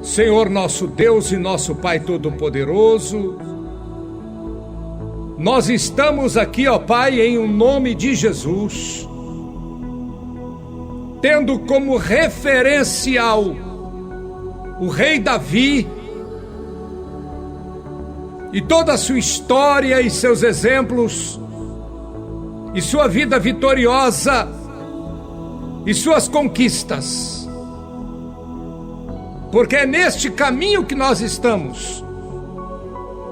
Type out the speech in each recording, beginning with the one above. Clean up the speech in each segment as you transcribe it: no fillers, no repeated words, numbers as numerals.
Senhor nosso Deus e nosso Pai Todo-Poderoso, nós estamos aqui, ó Pai, em o nome de Jesus, tendo como referencial o rei Davi e toda a sua história e seus exemplos, e sua vida vitoriosa e suas conquistas, porque é neste caminho que nós estamos,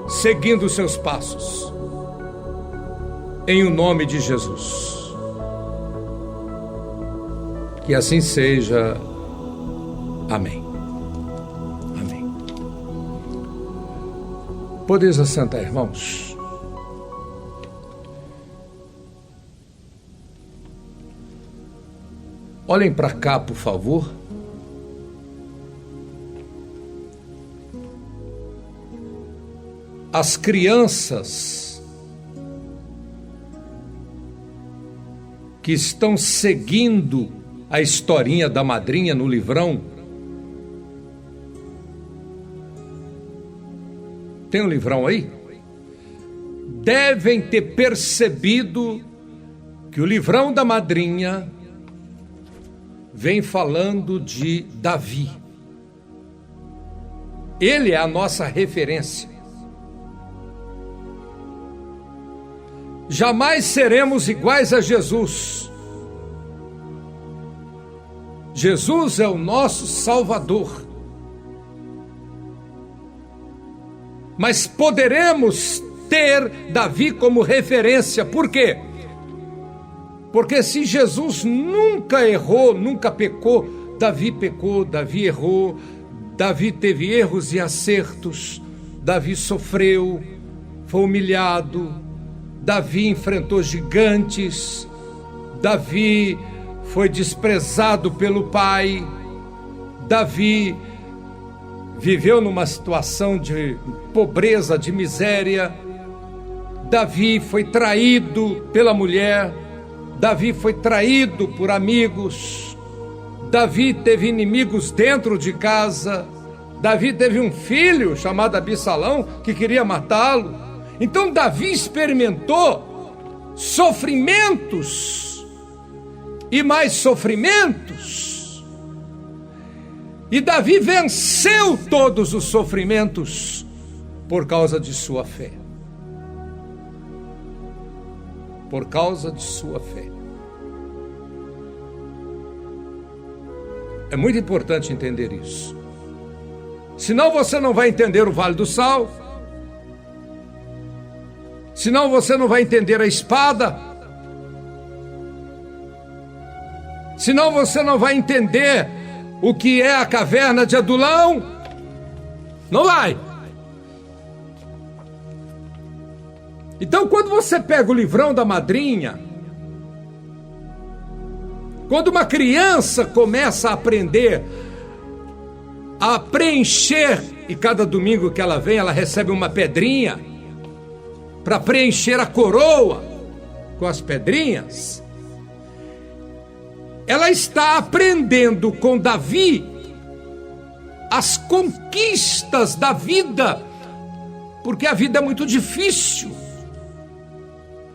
seguindo os seus passos, em o nome de Jesus. Que assim seja. Amém. Amém. Podeis assentar, irmãos. Olhem para cá, por favor. As crianças que estão seguindo a historinha da madrinha no livrão. Tem um livrão aí? Devem ter percebido que o livrão da madrinha vem falando de Davi. Ele é a nossa referência. Jamais seremos iguais a Jesus. Jesus é o nosso Salvador. Mas poderemos ter Davi como referência. Por quê? Porque se Jesus nunca errou, nunca pecou, Davi pecou, Davi errou, Davi teve erros e acertos, Davi sofreu, foi humilhado, Davi enfrentou gigantes, Davi foi desprezado pelo pai, Davi viveu numa situação de pobreza, de miséria, Davi foi traído pela mulher, Davi foi traído por amigos, Davi teve inimigos dentro de casa, Davi teve um filho chamado Absalão que queria matá-lo. Então Davi experimentou sofrimentos e mais sofrimentos, e Davi venceu todos os sofrimentos por causa de sua fé. Por causa de sua fé. É muito importante entender isso. Senão você não vai entender o Vale do Sal. Senão você não vai entender a espada. Senão você não vai entender o que é a caverna de Adulão. Não vai. Então, quando você pega o livrão da madrinha, quando uma criança começa a aprender a preencher, e cada domingo que ela vem, ela recebe uma pedrinha para preencher a coroa com as pedrinhas, ela está aprendendo com Davi as conquistas da vida, porque a vida é muito difícil.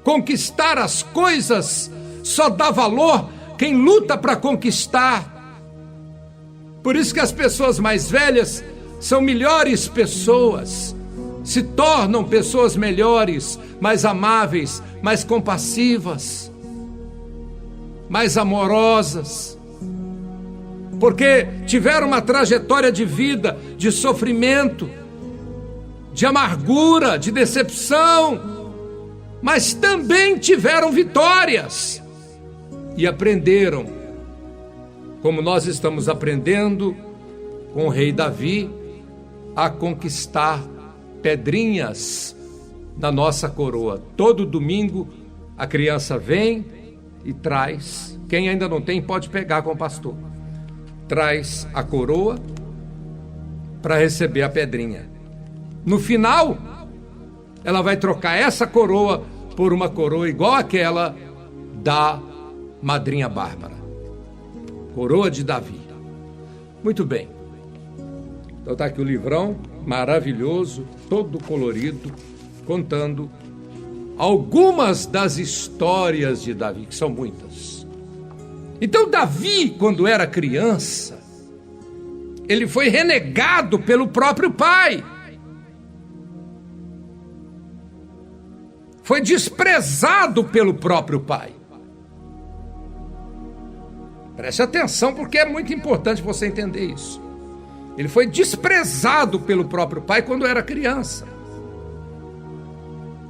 Conquistar as coisas só dá valor quem luta para conquistar. Por isso que as pessoas mais velhas são melhores pessoas, se tornam pessoas melhores, mais amáveis, mais compassivas, mais amorosas, porque tiveram uma trajetória de vida, de sofrimento, de amargura, de decepção, mas também tiveram vitórias e aprenderam, como nós estamos aprendendo com o rei Davi, a conquistar pedrinhas na nossa coroa. Todo domingo a criança vem e traz, quem ainda não tem pode pegar com o pastor, traz a coroa para receber a pedrinha. No final, ela vai trocar essa coroa por uma coroa igual àquela da madrinha Bárbara, coroa de Davi. Muito bem. Então está aqui o livrão, maravilhoso, todo colorido, contando algumas das histórias de Davi, que são muitas. Então Davi, quando era criança, ele foi renegado pelo próprio pai. Foi desprezado pelo próprio pai. Preste atenção, porque é muito importante você entender isso. Ele foi desprezado pelo próprio pai quando era criança.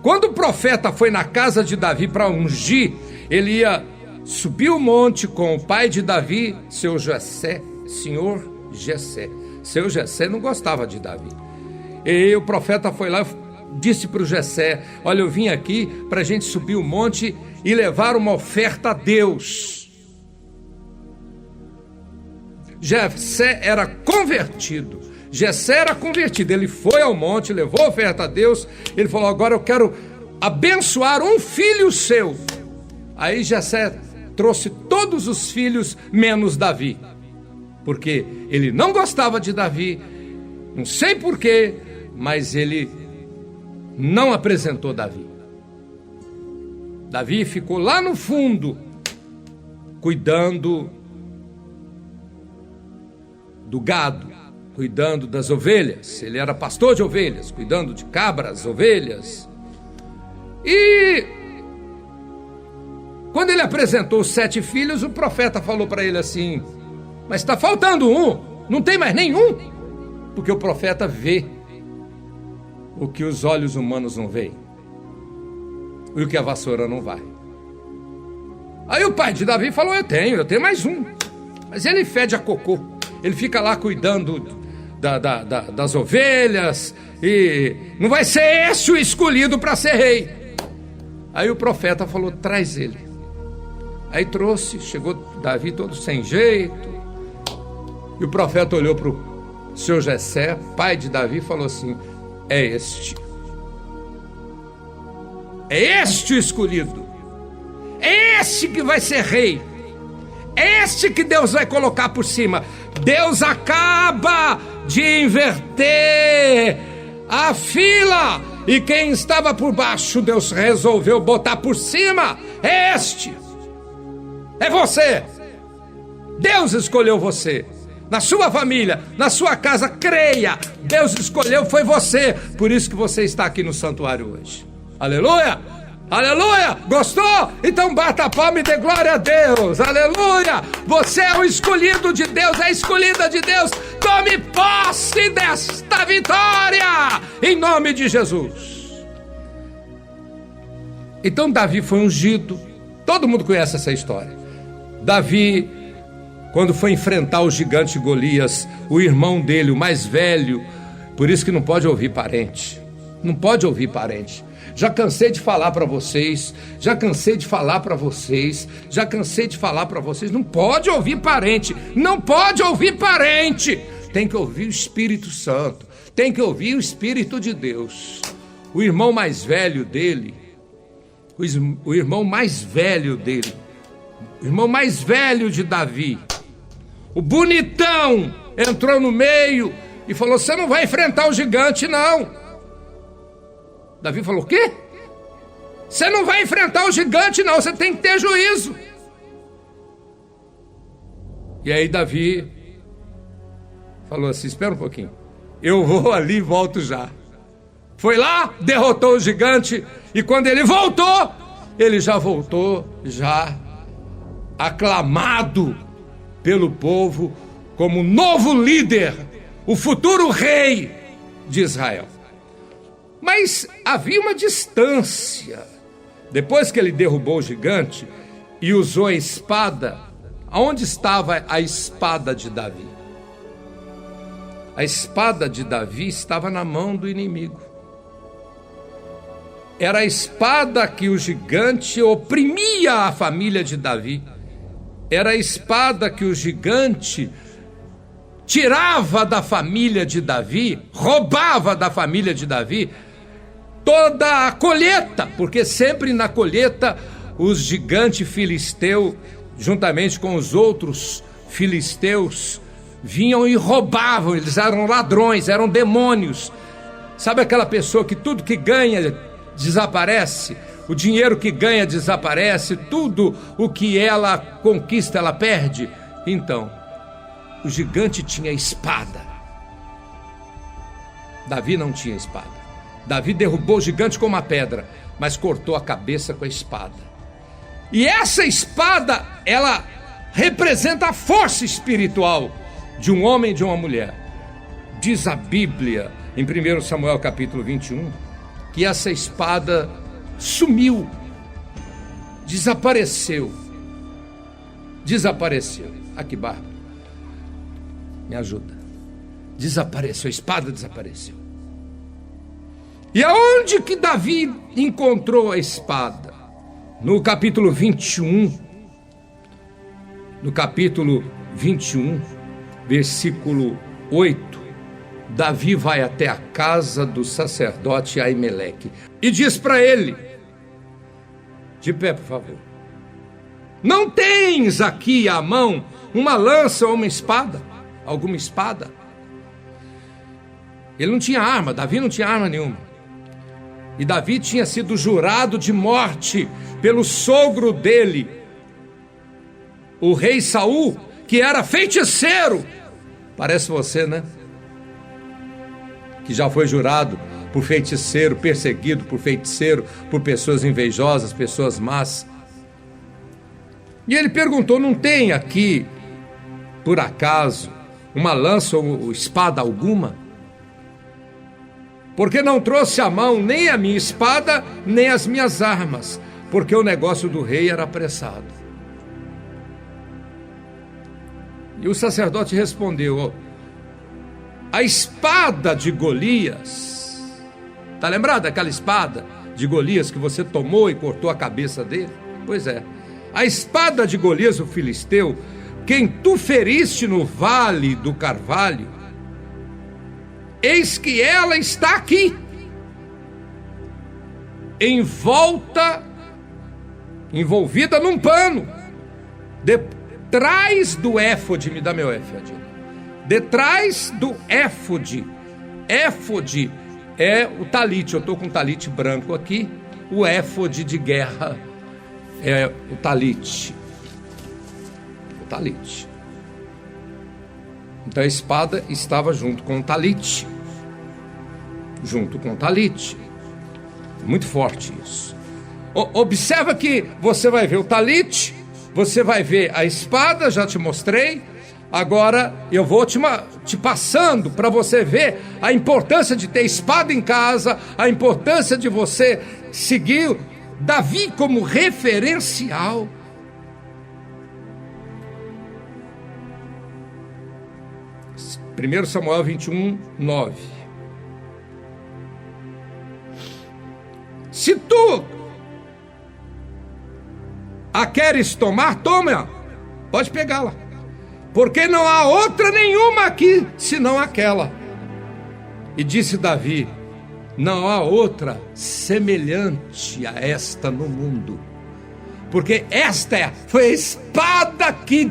Quando o profeta foi na casa de Davi para ungir, ele ia subir o monte com o pai de Davi, seu Jessé, senhor Jessé. Seu Jessé não gostava de Davi. E o profeta foi lá e disse para o Jessé: olha, eu vim aqui para a gente subir o monte e levar uma oferta a Deus. Jessé era convertido. Jessé era convertido. Ele foi ao monte, levou a oferta a Deus. Ele falou: agora eu quero abençoar um filho seu. Aí Jessé trouxe todos os filhos menos Davi, porque ele não gostava de Davi. Não sei porquê, mas ele não apresentou Davi. Davi ficou lá no fundo, cuidando do gado, cuidando das ovelhas. Ele era pastor de ovelhas, cuidando de cabras, ovelhas. E quando ele apresentou os 7 filhos, o profeta falou para ele assim: mas está faltando um, não tem mais nenhum. Porque o profeta vê o que os olhos humanos não veem e o que a vassoura não vai. Aí o pai de Davi falou: eu tenho mais um, mas ele fede a cocô. Ele fica lá cuidando das ovelhas e não vai ser esse o escolhido para ser rei. Aí o profeta falou: traz ele. Aí trouxe, chegou Davi todo sem jeito. E o profeta olhou para o seu Jessé, pai de Davi, e falou assim: é este o escolhido, é este que vai ser rei, é este que Deus vai colocar por cima. Deus acaba de inverter a fila, e quem estava por baixo, Deus resolveu botar por cima. É este, é você. Deus escolheu você, na sua família, na sua casa. Creia, Deus escolheu, foi você. Por isso que você está aqui no santuário hoje. Aleluia, aleluia. Gostou? Então bata a palma e dê glória a Deus. Aleluia. Você é o escolhido de Deus, é a escolhida de Deus. Tome posse desta vitória, em nome de Jesus. Então Davi foi ungido. Todo mundo conhece essa história. Davi, quando foi enfrentar o gigante Golias, o irmão dele, o mais velho, por isso que não pode ouvir parente. Não pode ouvir parente. Já cansei de falar para vocês, não pode ouvir parente, não pode ouvir parente. Tem que ouvir o Espírito Santo, tem que ouvir o Espírito de Deus. O irmão mais velho dele, o irmão mais velho de Davi, o bonitão, entrou no meio e falou: você não vai enfrentar o gigante, não. Davi falou: o quê? Você não vai enfrentar o gigante, não, você tem que ter juízo. E aí Davi falou assim: espera um pouquinho, eu vou ali e volto já. Foi lá, derrotou o gigante, e quando ele voltou, ele já voltou, já aclamado pelo povo como novo líder, o futuro rei de Israel. Mas havia uma distância. Depois que ele derrubou o gigante e usou a espada, aonde estava a espada de Davi? A espada de Davi estava na mão do inimigo. Era a espada que o gigante oprimia a família de Davi. Era a espada que o gigante tirava da família de Davi, roubava da família de Davi toda a colheita, porque sempre na colheita os gigantes filisteus, juntamente com os outros filisteus, vinham e roubavam, eles eram ladrões, eram demônios. Sabe aquela pessoa que tudo que ganha desaparece? O dinheiro que ganha desaparece, tudo o que ela conquista ela perde? Então, o gigante tinha espada. Davi não tinha espada. Davi derrubou o gigante com uma pedra, mas cortou a cabeça com a espada. E essa espada, ela representa a força espiritual de um homem e de uma mulher. Diz a Bíblia, em 1 Samuel capítulo 21, que essa espada sumiu, desapareceu. Aqui, Bárbara, me ajuda. Desapareceu, a espada desapareceu. E aonde que Davi encontrou a espada? No capítulo 21, versículo 8, Davi vai até a casa do sacerdote Aimeleque e diz para ele, de pé por favor, não tens aqui à mão uma lança ou uma espada? Alguma espada? Ele não tinha arma, Davi não tinha arma nenhuma. E Davi tinha sido jurado de morte pelo sogro dele, o rei Saul, que era feiticeiro. Parece você, né? Que já foi jurado por feiticeiro, perseguido por feiticeiro, por pessoas invejosas, pessoas más. E ele perguntou, não tem aqui, por acaso, uma lança ou espada alguma? Porque não trouxe à mão nem a minha espada, nem as minhas armas, porque o negócio do rei era apressado. E o sacerdote respondeu, a espada de Golias, está lembrado daquela espada de Golias que você tomou e cortou a cabeça dele? Pois é, a espada de Golias, o filisteu, quem tu feriste no vale do Carvalho, eis que ela está aqui, envolvida num pano, detrás do éfode. Me dá meu éfode. Detrás do éfode. Éfode é o talite. Eu estou com um talite branco aqui. O éfode de guerra é o talite. O talite. Então a espada estava junto com o talite. Muito forte isso. Observa que você vai ver o talite, você vai ver a espada, já te mostrei. Agora eu vou te passando para você ver a importância de ter espada em casa, a importância de você seguir Davi como referencial. 1 Samuel 21, 9. Se tu a queres tomar, toma, pode pegá-la, porque não há outra nenhuma aqui, senão aquela. E disse Davi, não há outra semelhante a esta no mundo, porque esta foi a espada que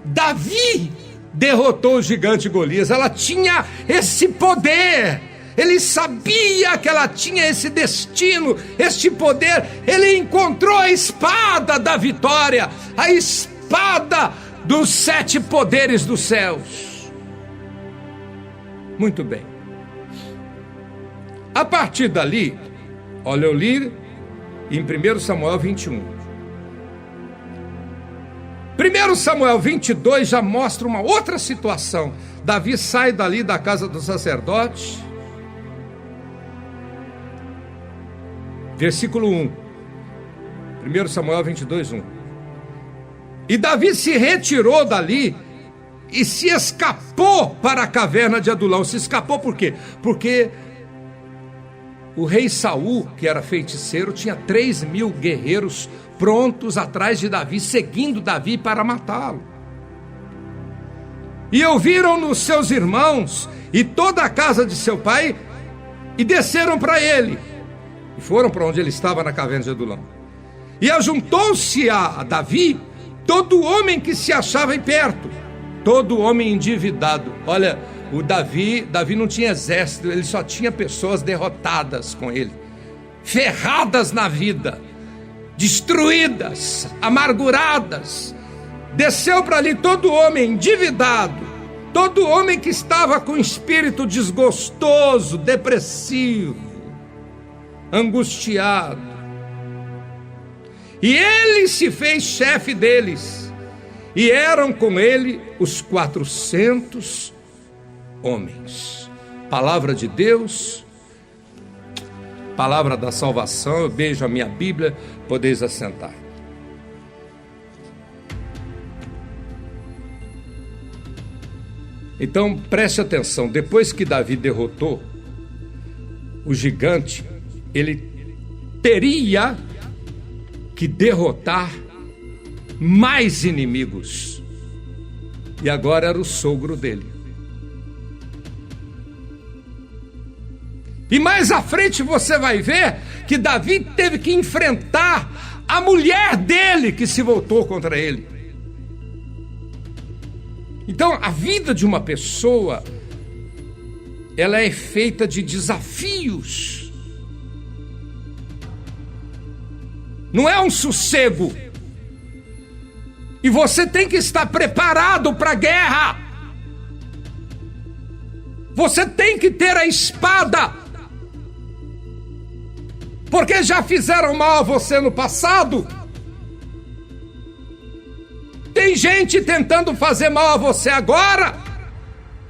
Davi derrotou o gigante Golias. Ela tinha esse poder, ele sabia que ela tinha esse destino, este poder. Ele encontrou a espada da vitória, a espada dos 7 poderes dos céus. Muito bem. A partir dali, olha, eu li em 1 Samuel 21. 1 Samuel 22 já mostra uma outra situação. Davi sai dali da casa do sacerdote. Versículo 1. 1 Samuel 22, 1. E Davi se retirou dali e se escapou para a caverna de Adulão. Se escapou por quê? Porque o rei Saul, que era feiticeiro, tinha 3.000 guerreiros prontos atrás de Davi, seguindo Davi para matá-lo. E ouviram-no seus irmãos e toda a casa de seu pai, e desceram para ele, e foram para onde ele estava na caverna de Adulão. E ajuntou-se a Davi todo homem que se achava em perto, todo homem endividado. Olha, o Davi não tinha exército, ele só tinha pessoas derrotadas com ele, ferradas na vida, destruídas, amarguradas. Desceu para ali todo homem endividado, todo homem que estava com espírito desgostoso, depressivo, angustiado. E ele se fez chefe deles, e eram com ele os 400 homens. Palavra de Deus, palavra da salvação. Eu beijo a minha Bíblia, podeis assentar. Então preste atenção, depois que Davi derrotou o gigante, ele teria que derrotar mais inimigos. E agora era o sogro dele. E mais à frente você vai ver que Davi teve que enfrentar a mulher dele que se voltou contra ele. Então a vida de uma pessoa, ela é feita de desafios. Não é um sossego. E você tem que estar preparado para a guerra. Você tem que ter a espada. Porque já fizeram mal a você no passado. Tem gente tentando fazer mal a você agora.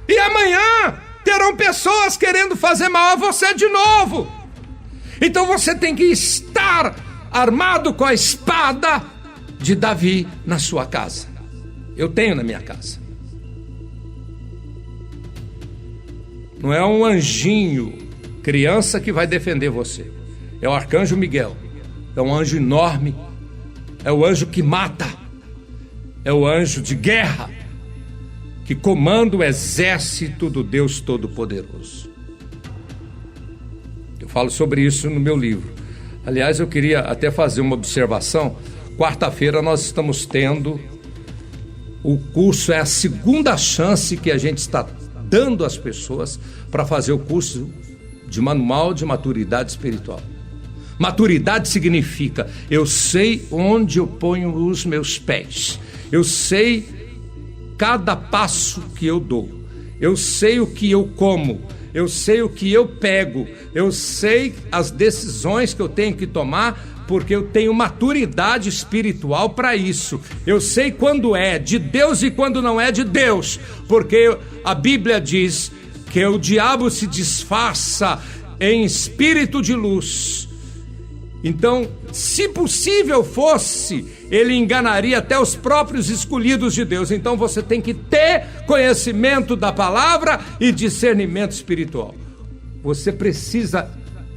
E amanhã terão pessoas querendo fazer mal a você de novo. Então você tem que estar armado com a espada de Davi na sua casa. Eu tenho na minha casa. Não é um anjinho, criança, que vai defender você. É o arcanjo Miguel. É um anjo enorme. É o anjo que mata. É o anjo de guerra, que comanda o exército do Deus Todo-Poderoso. Eu falo sobre isso no meu livro. Aliás, eu queria até fazer uma observação. Quarta-feira nós estamos tendo o curso, é a segunda chance que a gente está dando às pessoas para fazer o curso de Manual de Maturidade Espiritual. Maturidade significa: eu sei onde eu ponho os meus pés, eu sei cada passo que eu dou, eu sei o que eu como, eu sei o que eu pego, eu sei as decisões que eu tenho que tomar, porque eu tenho maturidade espiritual para isso. Eu sei quando é de Deus e quando não é de Deus, porque a Bíblia diz que o diabo se disfarça em espírito de luz. Então, se possível fosse, ele enganaria até os próprios escolhidos de Deus. Então você tem que ter conhecimento da palavra e discernimento espiritual. Você precisa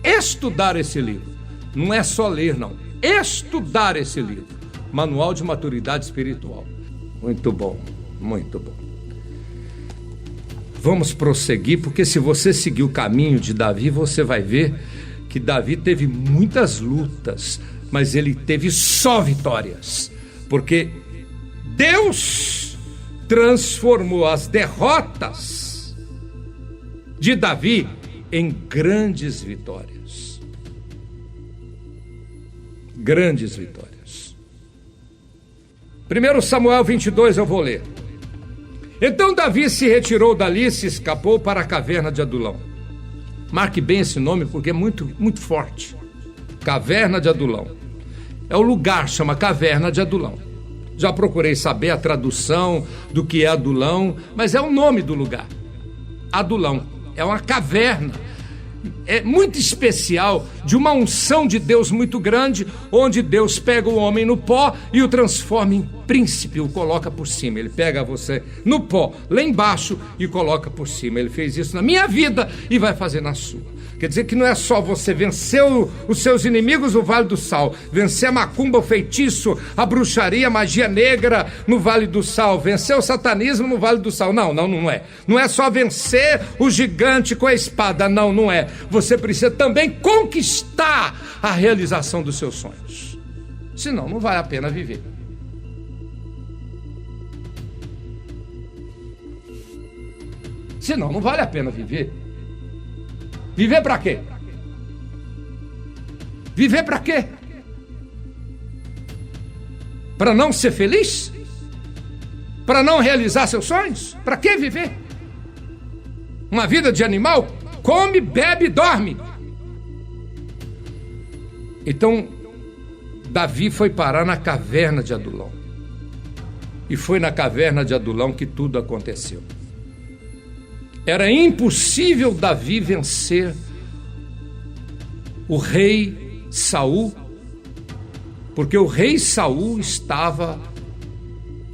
estudar esse livro. Não é só ler, não. Estudar esse livro. Manual de Maturidade Espiritual. Muito bom, muito bom. Vamos prosseguir, porque se você seguir o caminho de Davi, você vai ver que Davi teve muitas lutas, mas ele teve só vitórias, porque Deus transformou as derrotas de Davi em grandes vitórias. Grandes vitórias. 1 Samuel 22 eu vou ler. Então Davi se retirou dali e se escapou para a caverna de Adulão. Marque bem esse nome porque é muito, muito forte. Caverna de Adulão. É o lugar, chama Caverna de Adulão. Já procurei saber a tradução do que é Adulão, mas é o nome do lugar. Adulão. É uma caverna. É muito especial, de uma unção de Deus muito grande, onde Deus pega o homem no pó e o transforma em príncipe, o coloca por cima. Ele pega você no pó, lá embaixo, e coloca por cima. Ele fez isso na minha vida e vai fazer na sua. Quer dizer que não é só você vencer os seus inimigos no Vale do Sal, vencer a macumba, o feitiço, a bruxaria, a magia negra no Vale do Sal, vencer o satanismo no Vale do Sal. Não é. Não é só vencer o gigante com a espada, não é. Você precisa também conquistar a realização dos seus sonhos. Senão não vale a pena viver. Senão não vale a pena viver. Viver para quê? Viver para quê? Para não ser feliz? Para não realizar seus sonhos? Para que viver? Uma vida de animal? Come, bebe e dorme. Então, Davi foi parar na caverna de Adulão. E foi na caverna de Adulão que tudo aconteceu. Era impossível Davi vencer o rei Saul, porque o rei Saul estava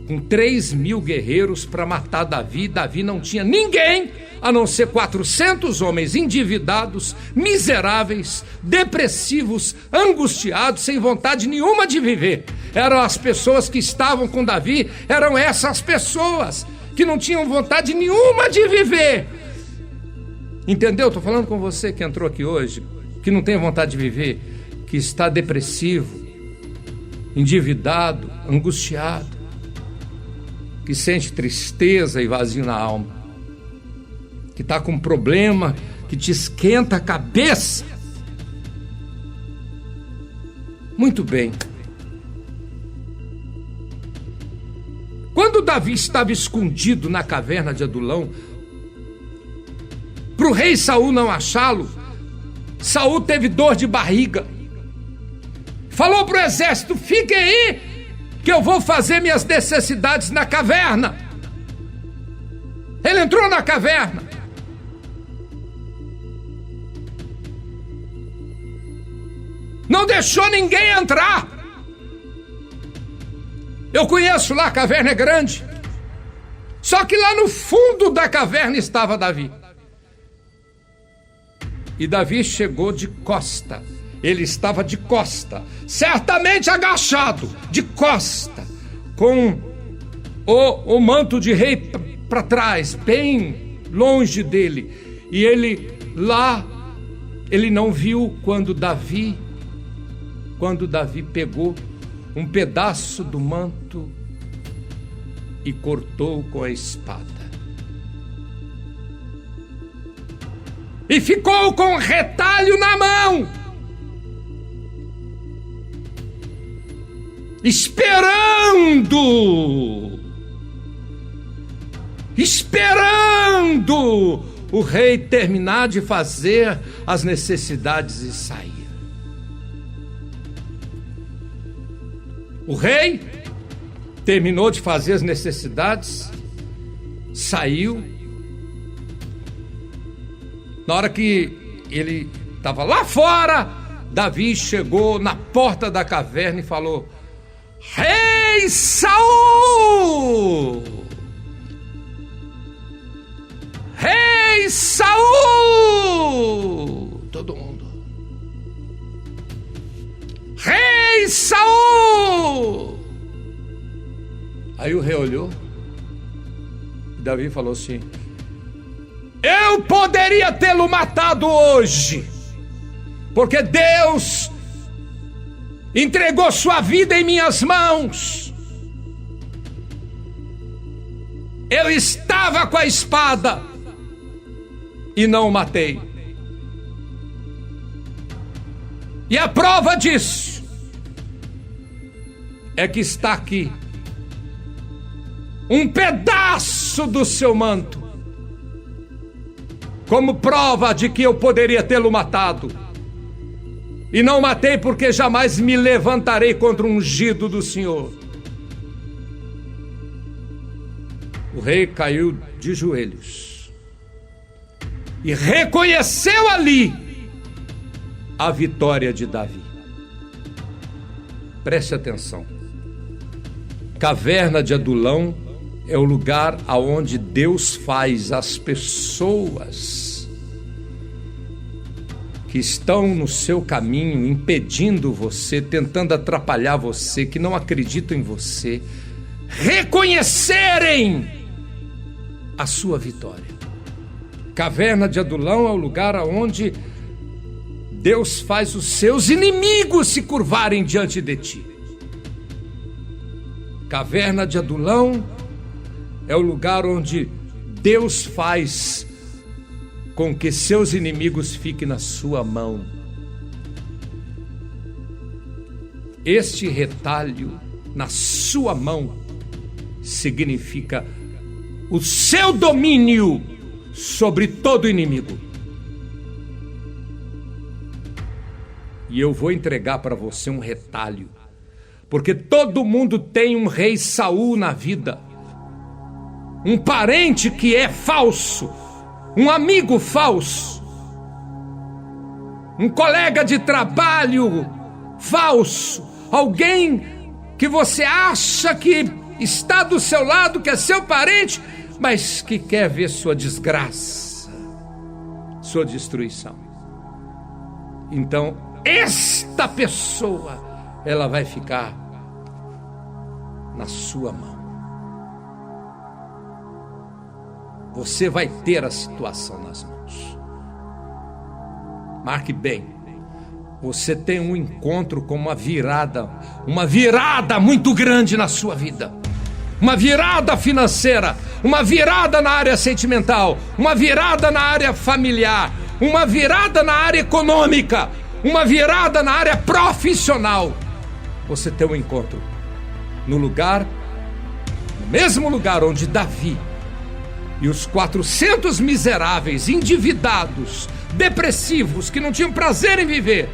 com 3.000 guerreiros para matar Davi. Davi não tinha ninguém a não ser 400 homens endividados, miseráveis, depressivos, angustiados, sem vontade nenhuma de viver. Eram as pessoas que estavam com Davi, eram essas pessoas que não tinham vontade nenhuma de viver. Entendeu? Estou falando com você que entrou aqui hoje, que não tem vontade de viver, que está depressivo, endividado, angustiado, que sente tristeza e vazio na alma, que está com um problema que te esquenta a cabeça. Muito bem. Quando Davi estava escondido na caverna de Adulão, para o rei Saul não achá-lo, Saul teve dor de barriga. Falou para o exército: fiquem aí, que eu vou fazer minhas necessidades na caverna. Ele entrou na caverna. Não deixou ninguém entrar. Eu conheço lá, a caverna é grande. Só que lá no fundo da caverna estava Davi. E Davi chegou de costa. Ele estava de costa, certamente agachado, de costa, com o manto de rei para trás, bem longe dele. E ele lá, ele não viu quando Davi pegou um pedaço do manto e cortou com a espada. E ficou com o retalho na mão, esperando o rei terminar de fazer as necessidades e sair. O rei terminou de fazer as necessidades, saiu. Na hora que ele estava lá fora, Davi chegou na porta da caverna e falou: Rei Saul! Rei Saul! Todo mundo. Rei Saul! Aí o rei olhou e Davi falou assim: eu poderia tê-lo matado hoje, porque Deus entregou sua vida em minhas mãos. Eu estava com a espada e não o matei. E a prova disso é que está aqui um pedaço do seu manto, como prova de que eu poderia tê-lo matado. E não matei, porque jamais me levantarei contra o ungido do Senhor. O rei caiu de joelhos e reconheceu ali a vitória de Davi. Preste atenção. Caverna de Adulão é o lugar aonde Deus faz as pessoas que estão no seu caminho, impedindo você, tentando atrapalhar você, que não acreditam em você, reconhecerem a sua vitória. Caverna de Adulão é o lugar aonde Deus faz os seus inimigos se curvarem diante de ti. Caverna de Adulão é o lugar onde Deus faz com que seus inimigos fiquem na sua mão. Este retalho na sua mão significa o seu domínio sobre todo inimigo. E eu vou entregar para você um retalho, porque todo mundo tem um rei Saul na vida, um parente que é falso, um amigo falso, um colega de trabalho falso, alguém que você acha que está do seu lado, que é seu parente, mas que quer ver sua desgraça, sua destruição. Então, esta pessoa, ela vai ficar na sua mão. Você vai ter a situação nas mãos. Marque bem, você tem um encontro com uma virada muito grande na sua vida. Uma virada financeira, uma virada na área sentimental, uma virada na área familiar, uma virada na área econômica, uma virada na área profissional. Você tem um encontro no mesmo lugar onde Davi e os 400 miseráveis, endividados, depressivos, que não tinham prazer em viver,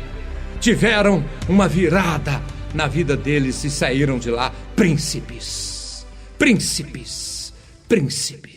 tiveram uma virada na vida deles e saíram de lá príncipes. Príncipes, príncipes.